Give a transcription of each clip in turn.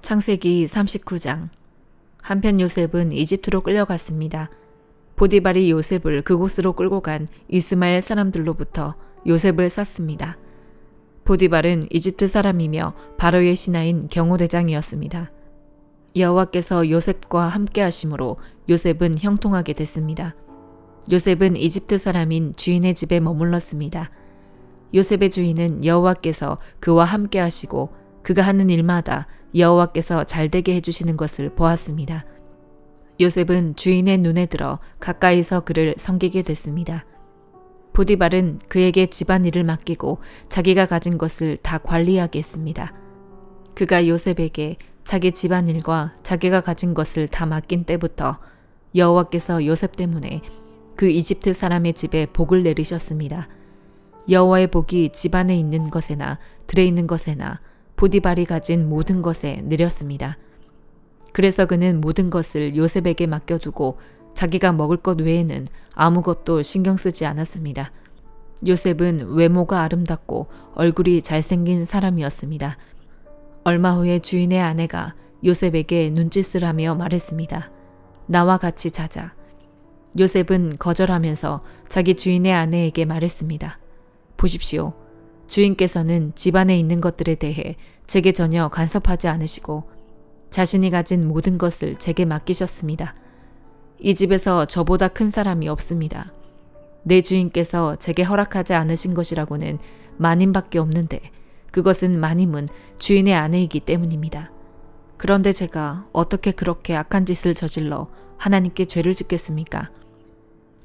창세기 39장. 한편 요셉은 이집트로 끌려갔습니다. 보디발이 요셉을 그곳으로 끌고 간 이스마엘 사람들로부터 요셉을 샀습니다. 보디발은 이집트 사람이며 바로의 신하인 경호대장이었습니다. 여호와께서 요셉과 함께 하심으로 요셉은 형통하게 됐습니다. 요셉은 이집트 사람인 주인의 집에 머물렀습니다. 요셉의 주인은 여호와께서 그와 함께 하시고 그가 하는 일마다 여호와께서 잘되게 해주시는 것을 보았습니다. 요셉은 주인의 눈에 들어 가까이서 그를 섬기게 됐습니다. 보디발은 그에게 집안일을 맡기고 자기가 가진 것을 다 관리하게 했습니다. 그가 요셉에게 자기 집안일과 자기가 가진 것을 다 맡긴 때부터 여호와께서 요셉 때문에 그 이집트 사람의 집에 복을 내리셨습니다. 여호와의 복이 집안에 있는 것에나 들에 있는 것에나 보디발이 가진 모든 것에 내렸습니다. 그래서 그는 모든 것을 요셉에게 맡겨두고 자기가 먹을 것 외에는 아무것도 신경 쓰지 않았습니다. 요셉은 외모가 아름답고 얼굴이 잘생긴 사람이었습니다. 얼마 후에 주인의 아내가 요셉에게 눈짓을 하며 말했습니다. 나와 같이 자자. 요셉은 거절하면서 자기 주인의 아내에게 말했습니다. 보십시오. 주인께서는 집안에 있는 것들에 대해 제게 전혀 간섭하지 않으시고 자신이 가진 모든 것을 제게 맡기셨습니다. 이 집에서 저보다 큰 사람이 없습니다. 내 주인께서 제게 허락하지 않으신 것이라고는 마님밖에 없는데 그것은 마님은 주인의 아내이기 때문입니다. 그런데 제가 어떻게 그렇게 악한 짓을 저질러 하나님께 죄를 짓겠습니까?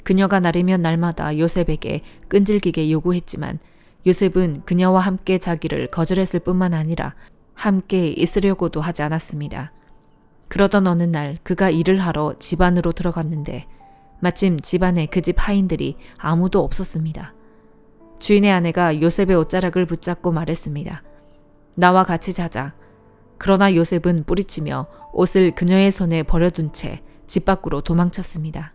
그녀가 날이면 날마다 요셉에게 끈질기게 요구했지만 요셉은 그녀와 함께 자기를 거절했을 뿐만 아니라 함께 있으려고도 하지 않았습니다. 그러던 어느 날 그가 일을 하러 집 안으로 들어갔는데 마침 집안에 그 집 하인들이 아무도 없었습니다. 주인의 아내가 요셉의 옷자락을 붙잡고 말했습니다. 나와 같이 자자. 그러나 요셉은 뿌리치며 옷을 그녀의 손에 버려둔 채 집 밖으로 도망쳤습니다.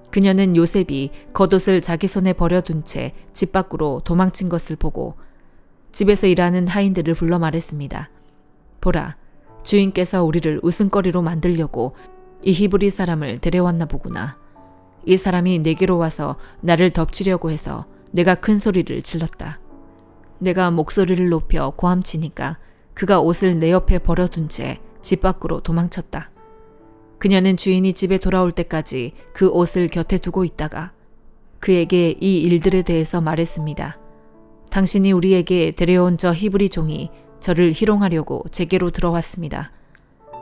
그녀는 요셉이 겉옷을 자기 손에 버려둔 채 집 밖으로 도망친 것을 보고 집에서 일하는 하인들을 불러 말했습니다. 보라, 주인께서 우리를 웃음거리로 만들려고 이 히브리 사람을 데려왔나 보구나. 이 사람이 내게로 와서 나를 덮치려고 해서 내가 큰 소리를 질렀다. 내가 목소리를 높여 고함치니까 그가 옷을 내 옆에 버려둔 채 집 밖으로 도망쳤다. 그녀는 주인이 집에 돌아올 때까지 그 옷을 곁에 두고 있다가 그에게 이 일들에 대해서 말했습니다. 당신이 우리에게 데려온 저 히브리 종이 저를 희롱하려고 제게로 들어왔습니다.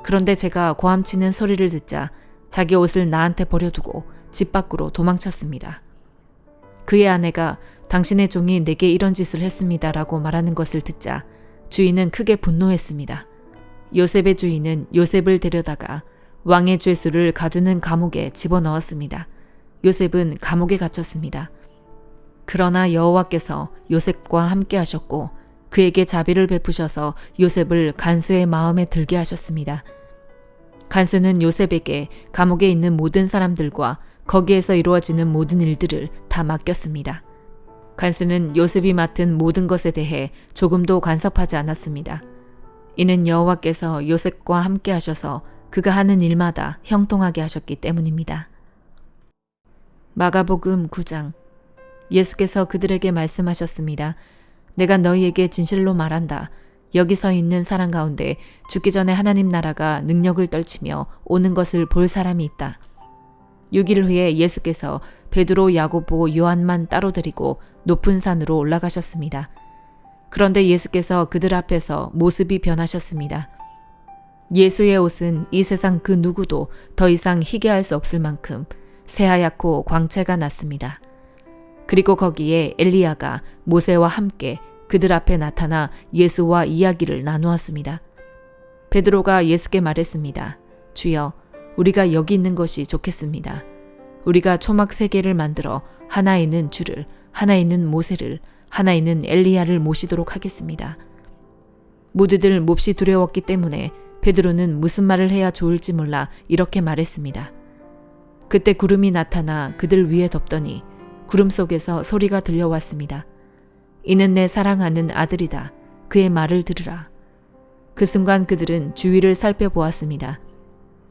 그런데 제가 고함치는 소리를 듣자 자기 옷을 나한테 버려두고 집 밖으로 도망쳤습니다. 그의 아내가 당신의 종이 내게 이런 짓을 했습니다 라고 말하는 것을 듣자 주인은 크게 분노했습니다. 요셉의 주인은 요셉을 데려다가 왕의 죄수를 가두는 감옥에 집어넣었습니다. 요셉은 감옥에 갇혔습니다. 그러나 여호와께서 요셉과 함께 하셨고 그에게 자비를 베푸셔서 요셉을 간수의 마음에 들게 하셨습니다. 간수는 요셉에게 감옥에 있는 모든 사람들과 거기에서 이루어지는 모든 일들을 다 맡겼습니다. 간수는 요셉이 맡은 모든 것에 대해 조금도 간섭하지 않았습니다. 이는 여호와께서 요셉과 함께 하셔서 그가 하는 일마다 형통하게 하셨기 때문입니다. 마가복음 9장. 예수께서 그들에게 말씀하셨습니다. 내가 너희에게 진실로 말한다. 여기 서 있는 사람 가운데 죽기 전에 하나님 나라가 능력을 떨치며 오는 것을 볼 사람이 있다. 6일 후에 예수께서 베드로, 야고보, 요한만 따로 데리고 높은 산으로 올라가셨습니다. 그런데 예수께서 그들 앞에서 모습이 변하셨습니다. 예수의 옷은 이 세상 그 누구도 더 이상 희게 할 수 없을 만큼 새하얗고 광채가 났습니다. 그리고 거기에 엘리야가 모세와 함께 그들 앞에 나타나 예수와 이야기를 나누었습니다. 베드로가 예수께 말했습니다. 주여, 우리가 여기 있는 것이 좋겠습니다. 우리가 초막 3개를 만들어 하나에는 주를, 하나에는 모세를, 하나에는 엘리야를 모시도록 하겠습니다. 모두들 몹시 두려웠기 때문에 베드로는 무슨 말을 해야 좋을지 몰라 이렇게 말했습니다. 그때 구름이 나타나 그들 위에 덮더니 구름 속에서 소리가 들려왔습니다. 이는 내 사랑하는 아들이다. 그의 말을 들으라. 그 순간 그들은 주위를 살펴보았습니다.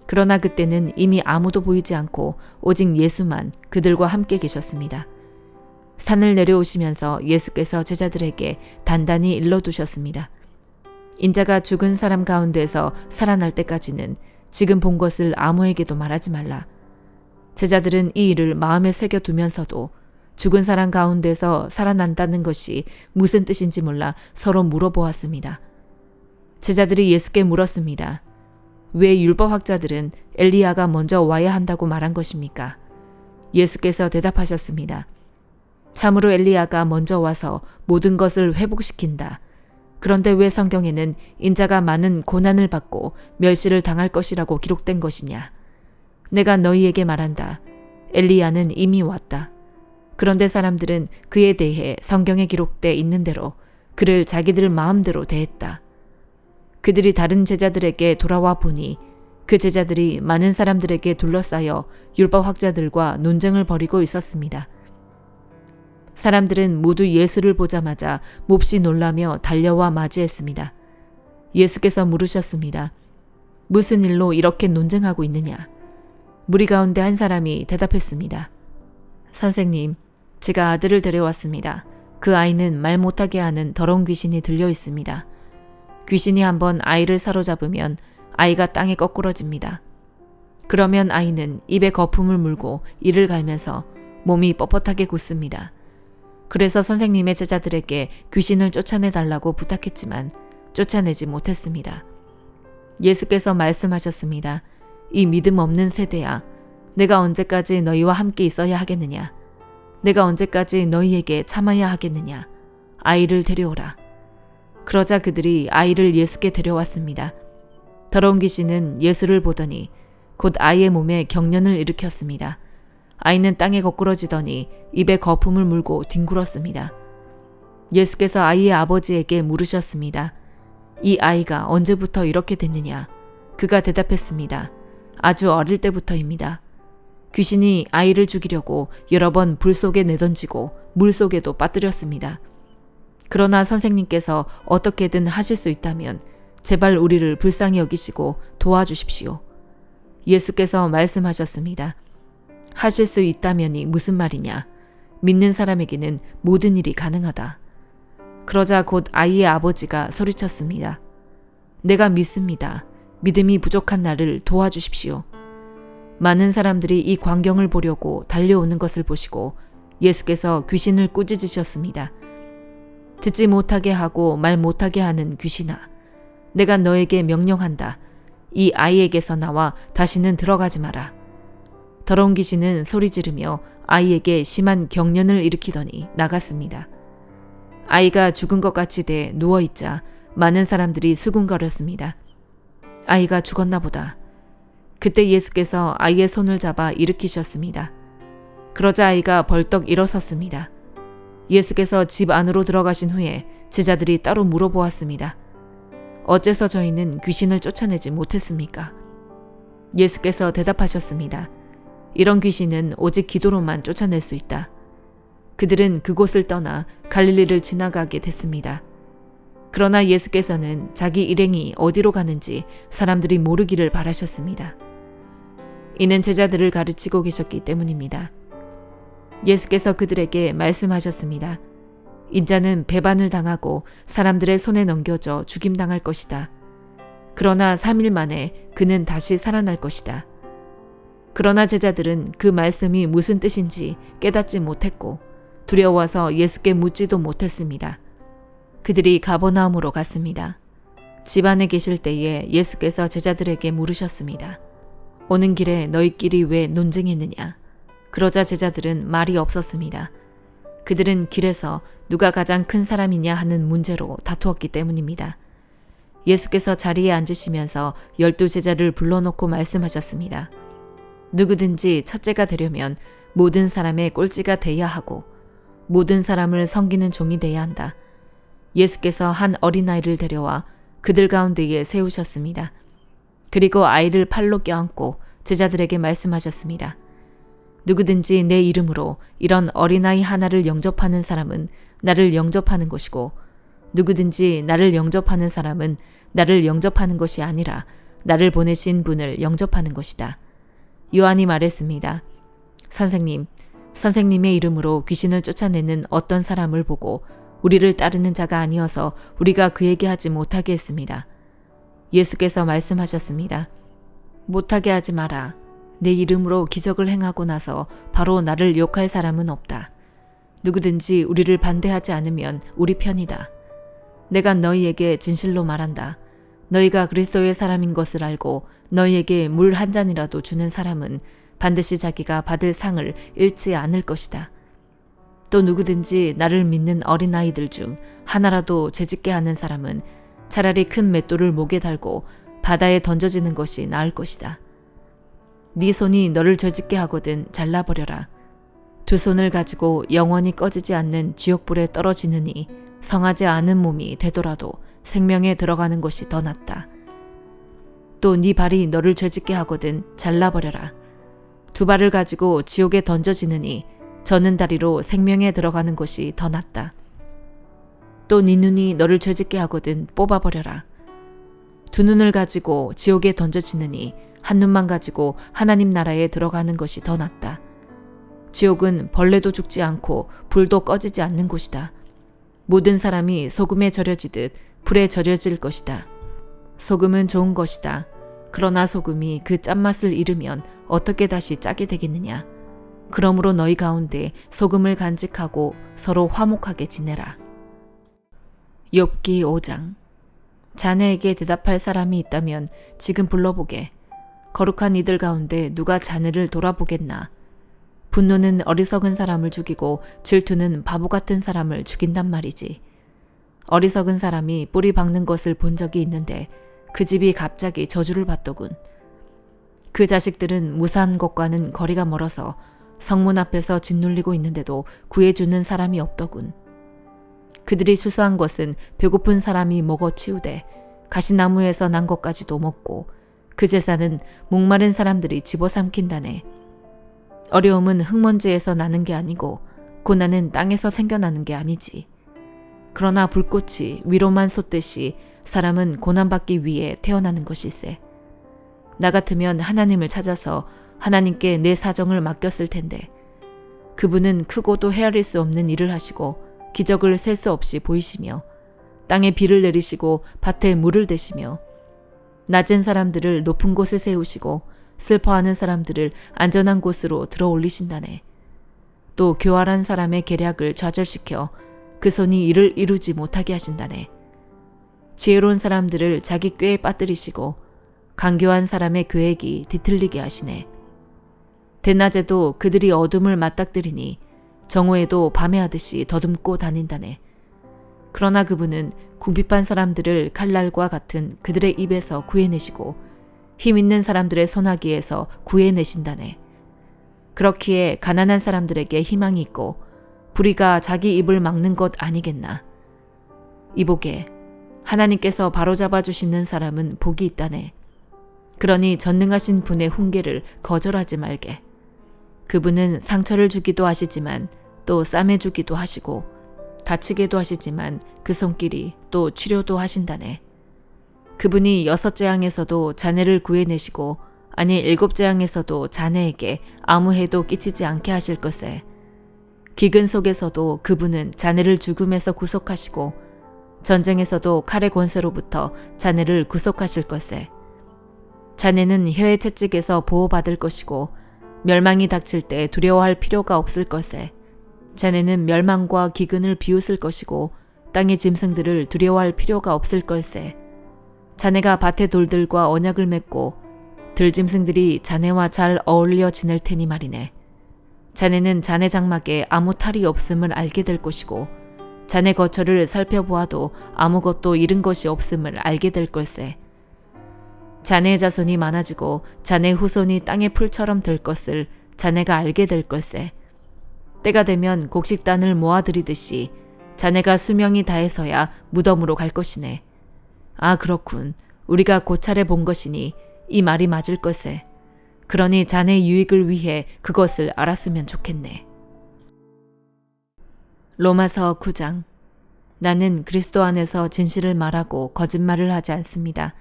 그러나 그때는 이미 아무도 보이지 않고 오직 예수만 그들과 함께 계셨습니다. 산을 내려오시면서 예수께서 제자들에게 단단히 일러두셨습니다. 인자가 죽은 사람 가운데서 살아날 때까지는 지금 본 것을 아무에게도 말하지 말라. 제자들은 이 일을 마음에 새겨두면서도 죽은 사람 가운데서 살아난다는 것이 무슨 뜻인지 몰라 서로 물어보았습니다. 제자들이 예수께 물었습니다. 왜 율법학자들은 엘리야가 먼저 와야 한다고 말한 것입니까? 예수께서 대답하셨습니다. 참으로 엘리야가 먼저 와서 모든 것을 회복시킨다. 그런데 왜 성경에는 인자가 많은 고난을 받고 멸시를 당할 것이라고 기록된 것이냐? 내가 너희에게 말한다. 엘리야는 이미 왔다. 그런데 사람들은 그에 대해 성경에 기록돼 있는 대로 그를 자기들 마음대로 대했다. 그들이 다른 제자들에게 돌아와 보니 그 제자들이 많은 사람들에게 둘러싸여 율법학자들과 논쟁을 벌이고 있었습니다. 사람들은 모두 예수를 보자마자 몹시 놀라며 달려와 맞이했습니다. 예수께서 물으셨습니다. 무슨 일로 이렇게 논쟁하고 있느냐? 무리 가운데 한 사람이 대답했습니다. 선생님, 제가 아들을 데려왔습니다. 그 아이는 말 못하게 하는 더러운 귀신이 들려 있습니다. 귀신이 한번 아이를 사로잡으면 아이가 땅에 거꾸러집니다. 그러면 아이는 입에 거품을 물고 이를 갈면서 몸이 뻣뻣하게 굳습니다. 그래서 선생님의 제자들에게 귀신을 쫓아내달라고 부탁했지만 쫓아내지 못했습니다. 예수께서 말씀하셨습니다. 이 믿음 없는 세대야. 내가 언제까지 너희와 함께 있어야 하겠느냐? 내가 언제까지 너희에게 참아야 하겠느냐? 아이를 데려오라. 그러자 그들이 아이를 예수께 데려왔습니다. 더러운 귀신은 예수를 보더니 곧 아이의 몸에 경련을 일으켰습니다. 아이는 땅에 거꾸러지더니 입에 거품을 물고 뒹굴었습니다. 예수께서 아이의 아버지에게 물으셨습니다. 이 아이가 언제부터 이렇게 됐느냐? 그가 대답했습니다. 아주 어릴 때부터입니다. 귀신이 아이를 죽이려고 여러 번 불 속에 내던지고 물 속에도 빠뜨렸습니다. 그러나 선생님께서 어떻게든 하실 수 있다면 제발 우리를 불쌍히 여기시고 도와주십시오. 예수께서 말씀하셨습니다. 하실 수 있다면이 무슨 말이냐? 믿는 사람에게는 모든 일이 가능하다. 그러자 곧 아이의 아버지가 소리쳤습니다. 내가 믿습니다. 믿음이 부족한 나를 도와주십시오. 많은 사람들이 이 광경을 보려고 달려오는 것을 보시고 예수께서 귀신을 꾸짖으셨습니다. 듣지 못하게 하고 말 못하게 하는 귀신아, 내가 너에게 명령한다. 이 아이에게서 나와 다시는 들어가지 마라. 더러운 귀신은 소리 지르며 아이에게 심한 경련을 일으키더니 나갔습니다. 아이가 죽은 것 같이 돼 누워있자 많은 사람들이 수군거렸습니다. 아이가 죽었나 보다. 그때 예수께서 아이의 손을 잡아 일으키셨습니다. 그러자 아이가 벌떡 일어섰습니다. 예수께서 집 안으로 들어가신 후에 제자들이 따로 물어보았습니다. 어째서 저희는 귀신을 쫓아내지 못했습니까? 예수께서 대답하셨습니다. 이런 귀신은 오직 기도로만 쫓아낼 수 있다. 그들은 그곳을 떠나 갈릴리를 지나가게 됐습니다. 그러나 예수께서는 자기 일행이 어디로 가는지 사람들이 모르기를 바라셨습니다. 이는 제자들을 가르치고 계셨기 때문입니다. 예수께서 그들에게 말씀하셨습니다. 인자는 배반을 당하고 사람들의 손에 넘겨져 죽임당할 것이다. 그러나 3일 만에 그는 다시 살아날 것이다. 그러나 제자들은 그 말씀이 무슨 뜻인지 깨닫지 못했고 두려워서 예수께 묻지도 못했습니다. 그들이 가버나움으로 갔습니다. 집 안에 계실 때에 예수께서 제자들에게 물으셨습니다. 오는 길에 너희끼리 왜 논쟁했느냐? 그러자 제자들은 말이 없었습니다. 그들은 길에서 누가 가장 큰 사람이냐 하는 문제로 다투었기 때문입니다. 예수께서 자리에 앉으시면서 12제자를 불러놓고 말씀하셨습니다. 누구든지 첫째가 되려면 모든 사람의 꼴찌가 돼야 하고 모든 사람을 섬기는 종이 돼야 한다. 예수께서 한 어린아이를 데려와 그들 가운데에 세우셨습니다. 그리고 아이를 팔로 껴안고 제자들에게 말씀하셨습니다. 누구든지 내 이름으로 이런 어린아이 하나를 영접하는 사람은 나를 영접하는 것이고 누구든지 나를 영접하는 사람은 나를 영접하는 것이 아니라 나를 보내신 분을 영접하는 것이다. 요한이 말했습니다. 선생님, 선생님의 이름으로 귀신을 쫓아내는 어떤 사람을 보고 우리를 따르는 자가 아니어서 우리가 그에게 하지 못하게 했습니다. 예수께서 말씀하셨습니다. 못하게 하지 마라. 내 이름으로 기적을 행하고 나서 바로 나를 욕할 사람은 없다. 누구든지 우리를 반대하지 않으면 우리 편이다. 내가 너희에게 진실로 말한다. 너희가 그리스도의 사람인 것을 알고 너희에게 물 한 잔이라도 주는 사람은 반드시 자기가 받을 상을 잃지 않을 것이다. 또 누구든지 나를 믿는 어린아이들 중 하나라도 죄짓게 하는 사람은 차라리 큰 맷돌을 목에 달고 바다에 던져지는 것이 나을 것이다. 네 손이 너를 죄짓게 하거든 잘라버려라. 두 손을 가지고 영원히 꺼지지 않는 지옥불에 떨어지느니 성하지 않은 몸이 되더라도 생명에 들어가는 것이 더 낫다. 또 네 발이 너를 죄짓게 하거든 잘라버려라. 두 발을 가지고 지옥에 던져지느니 저는 다리로 생명에 들어가는 것이 더 낫다. 또 네 눈이 너를 죄짓게 하거든 뽑아버려라. 두 눈을 가지고 지옥에 던져지느니 한 눈만 가지고 하나님 나라에 들어가는 것이 더 낫다. 지옥은 벌레도 죽지 않고 불도 꺼지지 않는 곳이다. 모든 사람이 소금에 절여지듯 불에 절여질 것이다. 소금은 좋은 것이다. 그러나 소금이 그 짠맛을 잃으면 어떻게 다시 짜게 되겠느냐. 그러므로 너희 가운데 소금을 간직하고 서로 화목하게 지내라. 욥기 5장. 자네에게 대답할 사람이 있다면 지금 불러보게. 거룩한 이들 가운데 누가 자네를 돌아보겠나. 분노는 어리석은 사람을 죽이고 질투는 바보 같은 사람을 죽인단 말이지. 어리석은 사람이 뿌리 박는 것을 본 적이 있는데 그 집이 갑자기 저주를 받더군. 그 자식들은 무사한 것과는 거리가 멀어서 성문 앞에서 짓눌리고 있는데도 구해주는 사람이 없더군. 그들이 추수한 것은 배고픈 사람이 먹어 치우되 가시나무에서 난 것까지도 먹고 그 제사는 목마른 사람들이 집어삼킨다네. 어려움은 흙먼지에서 나는 게 아니고 고난은 땅에서 생겨나는 게 아니지. 그러나 불꽃이 위로만 솟듯이 사람은 고난받기 위해 태어나는 것일세. 나 같으면 하나님을 찾아서 하나님께 내 사정을 맡겼을 텐데 그분은 크고도 헤아릴 수 없는 일을 하시고 기적을 셀 수 없이 보이시며 땅에 비를 내리시고 밭에 물을 대시며 낮은 사람들을 높은 곳에 세우시고 슬퍼하는 사람들을 안전한 곳으로 들어 올리신다네. 또 교활한 사람의 계략을 좌절시켜 그 손이 이를 이루지 못하게 하신다네. 지혜로운 사람들을 자기 꾀에 빠뜨리시고 간교한 사람의 계획이 뒤틀리게 하시네. 대낮에도 그들이 어둠을 맞닥뜨리니 정오에도 밤에 하듯이 더듬고 다닌다네. 그러나 그분은 궁핍한 사람들을 칼날과 같은 그들의 입에서 구해내시고 힘있는 사람들의 손아귀에서 구해내신다네. 그렇기에 가난한 사람들에게 희망이 있고 불의가 자기 입을 막는 것 아니겠나. 이보게, 하나님께서 바로잡아 주시는 사람은 복이 있다네. 그러니 전능하신 분의 훈계를 거절하지 말게. 그분은 상처를 주기도 하시지만 또 싸매 주기도 하시고 다치게도 하시지만 그 손길이 또 치료도 하신다네. 그분이 6 재앙에서도 자네를 구해내시고 아니 7 재앙에서도 자네에게 아무 해도 끼치지 않게 하실 것에 기근 속에서도 그분은 자네를 죽음에서 구속하시고 전쟁에서도 칼의 권세로부터 자네를 구속하실 것에 자네는 혀의 채찍에서 보호받을 것이고 멸망이 닥칠 때 두려워할 필요가 없을 것에 자네는 멸망과 기근을 비웃을 것이고 땅의 짐승들을 두려워할 필요가 없을 걸세. 자네가 밭의 돌들과 언약을 맺고 들짐승들이 자네와 잘 어울려 지낼 테니 말이네. 자네는 자네 장막에 아무 탈이 없음을 알게 될 것이고 자네 거처를 살펴보아도 아무것도 잃은 것이 없음을 알게 될 걸세. 자네의 자손이 많아지고 자네 후손이 땅의 풀처럼 될 것을 자네가 알게 될 걸세. 때가 되면 곡식단을 모아들이듯이 자네가 수명이 다해서야 무덤으로 갈 것이네. 아 그렇군. 우리가 고찰해 본 것이니 이 말이 맞을 것에. 그러니 자네 유익을 위해 그것을 알았으면 좋겠네. 로마서 9장. 나는 그리스도 안에서 진실을 말하고 거짓말을 하지 않습니다.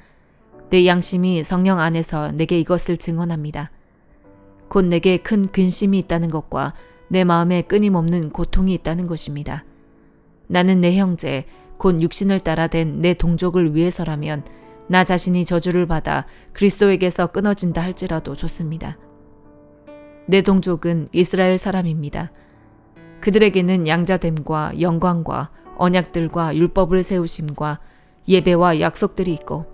내 양심이 성령 안에서 내게 이것을 증언합니다. 곧 내게 큰 근심이 있다는 것과 내 마음에 끊임없는 고통이 있다는 것입니다. 나는 내 형제, 곧 육신을 따라 된 내 동족을 위해서라면 나 자신이 저주를 받아 그리스도에게서 끊어진다 할지라도 좋습니다. 내 동족은 이스라엘 사람입니다. 그들에게는 양자됨과 영광과 언약들과 율법을 세우심과 예배와 약속들이 있고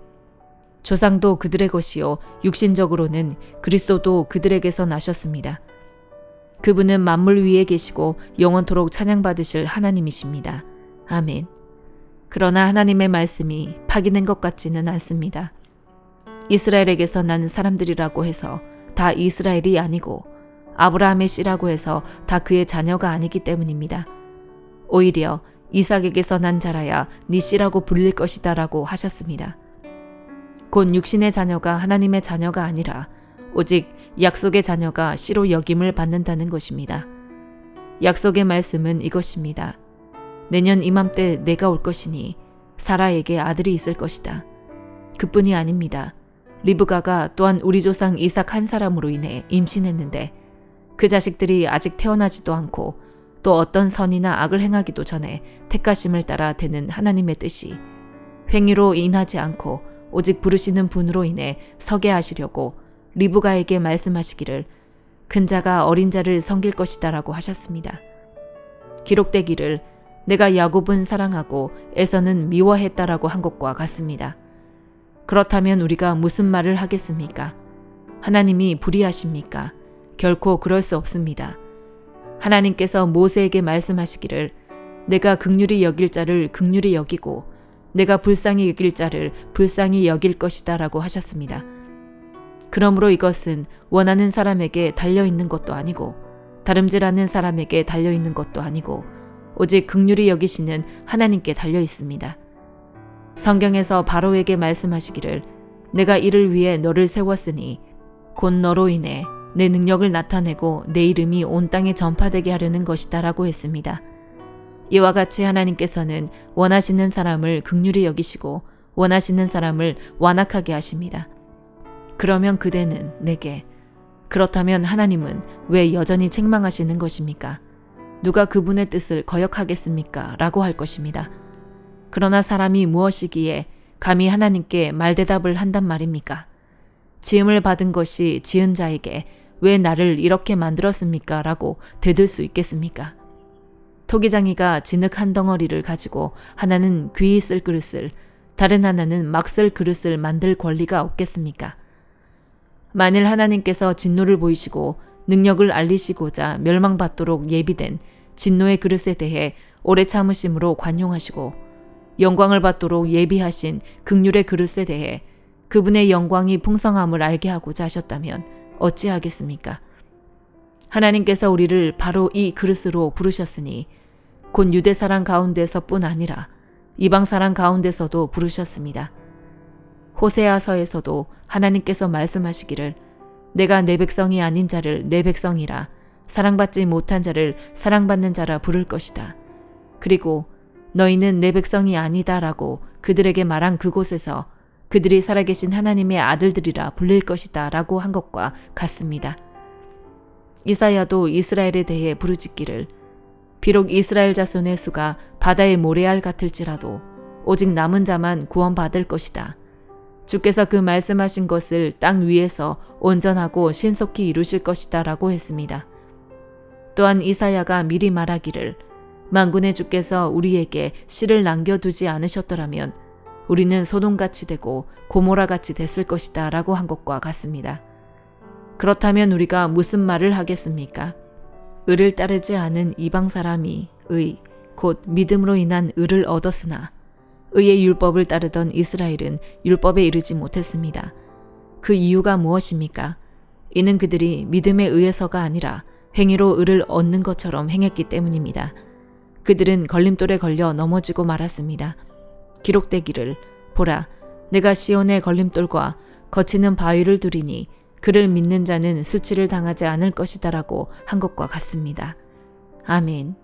조상도 그들의 것이요 육신적으로는 그리스도도 그들에게서 나셨습니다. 그분은 만물 위에 계시고 영원토록 찬양받으실 하나님이십니다. 아멘. 그러나 하나님의 말씀이 파기된 것 같지는 않습니다. 이스라엘에게서 난 사람들이라고 해서 다 이스라엘이 아니고 아브라함의 씨라고 해서 다 그의 자녀가 아니기 때문입니다. 오히려 이삭에게서 난 자라야 네 씨라고 불릴 것이다 라고 하셨습니다. 곧 육신의 자녀가 하나님의 자녀가 아니라 오직 약속의 자녀가 씨로 여김을 받는다는 것입니다. 약속의 말씀은 이것입니다. 내년 이맘때 내가 올 것이니 사라에게 아들이 있을 것이다. 그뿐이 아닙니다. 리브가가 또한 우리 조상 이삭 한 사람으로 인해 임신했는데 그 자식들이 아직 태어나지도 않고 또 어떤 선이나 악을 행하기도 전에 택하심을 따라 되는 하나님의 뜻이 횡의로 인하지 않고 오직 부르시는 분으로 인해 서게 하시려고 리브가에게 말씀하시기를 큰 자가 어린 자를 섬길 것이다 라고 하셨습니다. 기록되기를 내가 야곱은 사랑하고 에서는 미워했다라고 한 것과 같습니다. 그렇다면 우리가 무슨 말을 하겠습니까? 하나님이 불의하십니까? 결코 그럴 수 없습니다. 하나님께서 모세에게 말씀하시기를 내가 긍휼히 여길 자를 긍휼히 여기고 내가 불쌍히 여길 자를 불쌍히 여길 것이다 라고 하셨습니다. 그러므로 이것은 원하는 사람에게 달려있는 것도 아니고 다름질하는 사람에게 달려있는 것도 아니고 오직 긍휼히 여기시는 하나님께 달려있습니다. 성경에서 바로에게 말씀하시기를 내가 이를 위해 너를 세웠으니 곧 너로 인해 내 능력을 나타내고 내 이름이 온 땅에 전파되게 하려는 것이다 라고 했습니다. 이와 같이 하나님께서는 원하시는 사람을 긍휼히 여기시고 원하시는 사람을 완악하게 하십니다. 그러면 그대는 내게 그렇다면 하나님은 왜 여전히 책망하시는 것입니까? 누가 그분의 뜻을 거역하겠습니까? 라고 할 것입니다. 그러나 사람이 무엇이기에 감히 하나님께 말대답을 한단 말입니까? 지음을 받은 것이 지은 자에게 왜 나를 이렇게 만들었습니까? 라고 되들 수 있겠습니까? 토기장이가 진흙 한 덩어리를 가지고 하나는 귀히 쓸 그릇을 다른 하나는 막 쓸 그릇을 만들 권리가 없겠습니까? 만일 하나님께서 진노를 보이시고 능력을 알리시고자 멸망받도록 예비된 진노의 그릇에 대해 오래 참으심으로 관용하시고 영광을 받도록 예비하신 긍휼의 그릇에 대해 그분의 영광이 풍성함을 알게 하고자 하셨다면 어찌하겠습니까? 하나님께서 우리를 바로 이 그릇으로 부르셨으니 곧 유대 사람 가운데서뿐 아니라 이방 사람 가운데서도 부르셨습니다. 호세아서에서도 하나님께서 말씀하시기를 내가 내 백성이 아닌 자를 내 백성이라 사랑받지 못한 자를 사랑받는 자라 부를 것이다. 그리고 너희는 내 백성이 아니다 라고 그들에게 말한 그곳에서 그들이 살아계신 하나님의 아들들이라 불릴 것이다 라고 한 것과 같습니다. 이사야도 이스라엘에 대해 부르짖기를 비록 이스라엘 자손의 수가 바다의 모래알 같을지라도 오직 남은 자만 구원받을 것이다. 주께서 그 말씀하신 것을 땅 위에서 온전하고 신속히 이루실 것이다 라고 했습니다. 또한 이사야가 미리 말하기를 만군의 주께서 우리에게 씨를 남겨두지 않으셨더라면 우리는 소돔같이 되고 고모라같이 됐을 것이다 라고 한 것과 같습니다. 그렇다면 우리가 무슨 말을 하겠습니까? 의를 따르지 않은 이방 사람이 의, 곧 믿음으로 인한 의를 얻었으나 의의 율법을 따르던 이스라엘은 율법에 이르지 못했습니다. 그 이유가 무엇입니까? 이는 그들이 믿음에 의해서가 아니라 행위로 의를 얻는 것처럼 행했기 때문입니다. 그들은 걸림돌에 걸려 넘어지고 말았습니다. 기록되기를 보라 내가 시온의 걸림돌과 거치는 바위를 두리니 그를 믿는 자는 수치를 당하지 않을 것이다 라고 한 것과 같습니다. 아멘.